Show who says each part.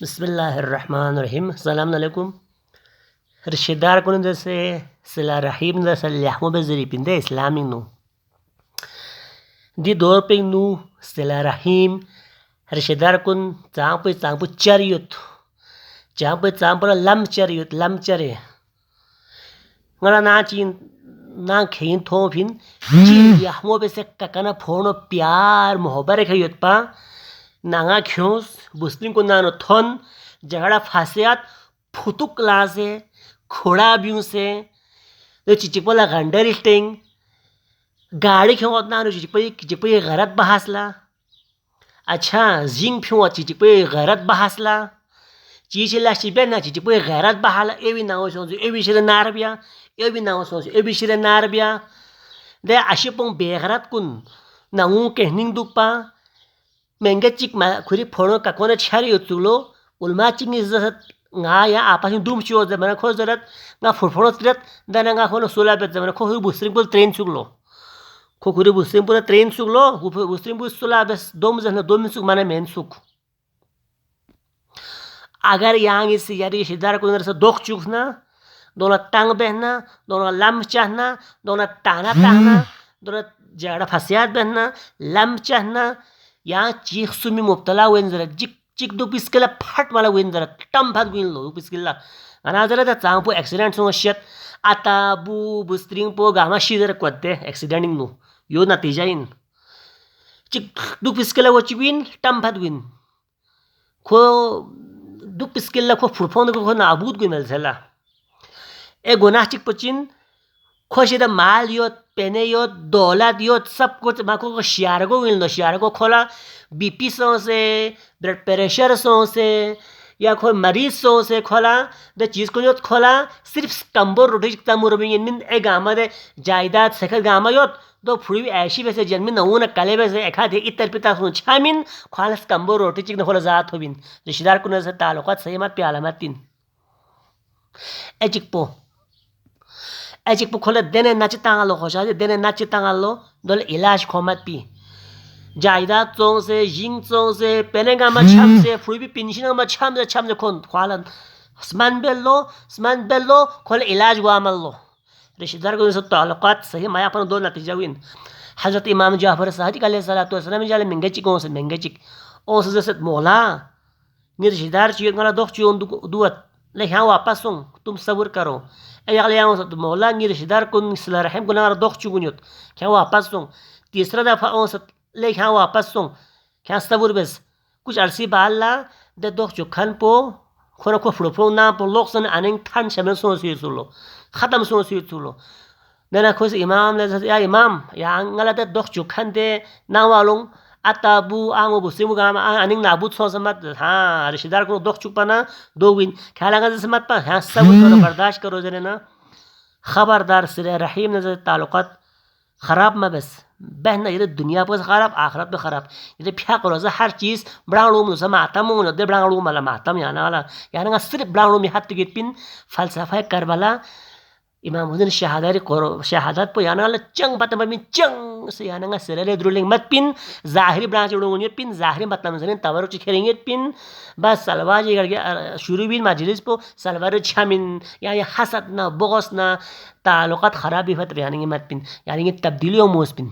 Speaker 1: बिस्मिल्लाहिर्रहमानिर्रहीम। अस्सलाम वालेकुम। रिश्तेदार को जैसे सिला रहीम जैसे ल्याहमो बेजरी पिंदे इस्लामी नु di dor ping nu sila rahim risyadar kun चांगपु चरियुत चांगपु lam चरे ngala na chin na khin थो फिन जी ल्याहमो बेसे ककना फोनो प्यार मोहब्बत खयत पा नांगा ख्योस मुस्लिम को नानो थन झगड़ा फासियात फुतुक लासे खोड़ा बिउ से चिचिपला गंडर स्टिंग गाड़ी खेवत नानो चिचिपई गरत बहासला अच्छा जिंग फिउ चिचिपई गरत बहासला चिचिला चिबेना चिचिपई गरत बहाला एवी नाओ सोंसु एवी शिरे नारबिया एवी नाओ सोंसु एवी शिरे नारबिया दे आशिपों बेगरत कुन नांगू कहनिंग दुपा menga chik ma khuri phono ka kona chari utulo ulma ching is nga ya apasin dum chio de mana kho zarat nga phorphono tret dana nga khono sola bet mana kho busring pul train suglo kho khuri busring pul train suglo busring pul sola bes dom zana dom sug mana men sug agar yang is yari shidar ko nar sa dok chukna dona tang behna dona lam chahna dona tana dona jada phasiat behna lam chahna यहाँ चीख Sumi मुब्तला when जरा जिक चिक दो पिस्केला फट वाला when जरा टम फट विन लो पिस्केला अना जरा ता चांगपो एक्सीडेंट सो शेत आता बु स्ट्रिंग पो गामा शी जरा कोते एक्सीडेंटिंग नु यो नतीजा इन चिक दु पिस्केला वो चिविन टम फट विन खो दु पिस्केला खो फुरफोन को नाबूद गुनल छला ए गोना चिक पचिन खोशिदा माल योत पेने योत दौलत योत सब कुछ माको को शियारगो विल शियारगो खोला बीपी सो से ब्लड प्रेशर सो से या कोई मरीज सो से खोला द चीज को योत खोला सिर्फ स्टम्बो रोटी चिकता मुरबिन मिन ए गामा दे जायदाद सखर गामा योत दो फुरी ऐशी वैसे जन्मी नऊन कले वैसे एखा दे इतर पिता सुन छामिन खोला स्टम्बो रोटी चिक न खोला जात होबिन रिश्तेदार को नजर ताल्लुकात सही मत पे आलामत तीन ए चिकपो ऐचिक पुखोले देने नाची तांगालो खोशा देने नाची तांगालो दोल इलाज खोमत पी जायदाद चोंग से जिंग चोंग से पेनेगा मछम से फुई पिंशिन मछम से खोन ख्वालन स्मान बेल्लो खोले इलाज वामल्लो रिश्तेदार को सब ताल्लुकात सही माया अपन दो नतीजा विन हजरत इमाम जाफर सादिक अलैहिस्सलातु वस्सलाम जाले मंगेचिक ओ से जैसे मौला नि रिश्तेदार चियो ngala dok चियो दुवत ले यहाँ वापस सोंग तुम सब्र करो अगले यहाँ से मौला नि रिश्तेदार को सिला रहम को नारा दख चुगुनियत क्या वापस सोंग तीसरा दफा ओ से ले यहाँ वापस सोंग क्या सब्र बस कुछ अरसी बाला दे दख चुखन पो खोना को फ्लोफो ना पो लोक सन अनेंग थान शमन सो सी सुलो खत्म सो सी सुलो नना खोस इमाम ले या इमाम या ngala दे दख चुखन दे ना वालों atabu ango busimu gama aning nabut so samat ha रिश्तेदार को दुख चुप पाना दो विन ख्याल आगा समत पा हाँ सब्र करो बर्दाश्त करो जरे ना खबरदार सिरे रहीम नजर ताल्लुकात खराब में बस बहना ये दुनिया पर खराब आखिरत पे खराब ये फ्या करो हर चीज ब्रांडू में मातम दे ब्रांडू मला मातम याना वाला याना सिर्फ ब्रांडू में हाथ गित पिन फलसफा करबला इमाम हुसैन शहादत पो याना वाला चंग बत में चंग से याना सिरे द्रुलिंग मत पिन जाहिरी ब्रांच उड़ोंगे पिन जाहिरी मतलब से तवर खेलेंगे पिन बस सलवार ये करके शुरू भी मजलिस पो सलवार छमिन या हसद ना बोगस ना ताल्लुकात खराब भी फत यानी मत पिन यानी तब्दीली और मोस पिन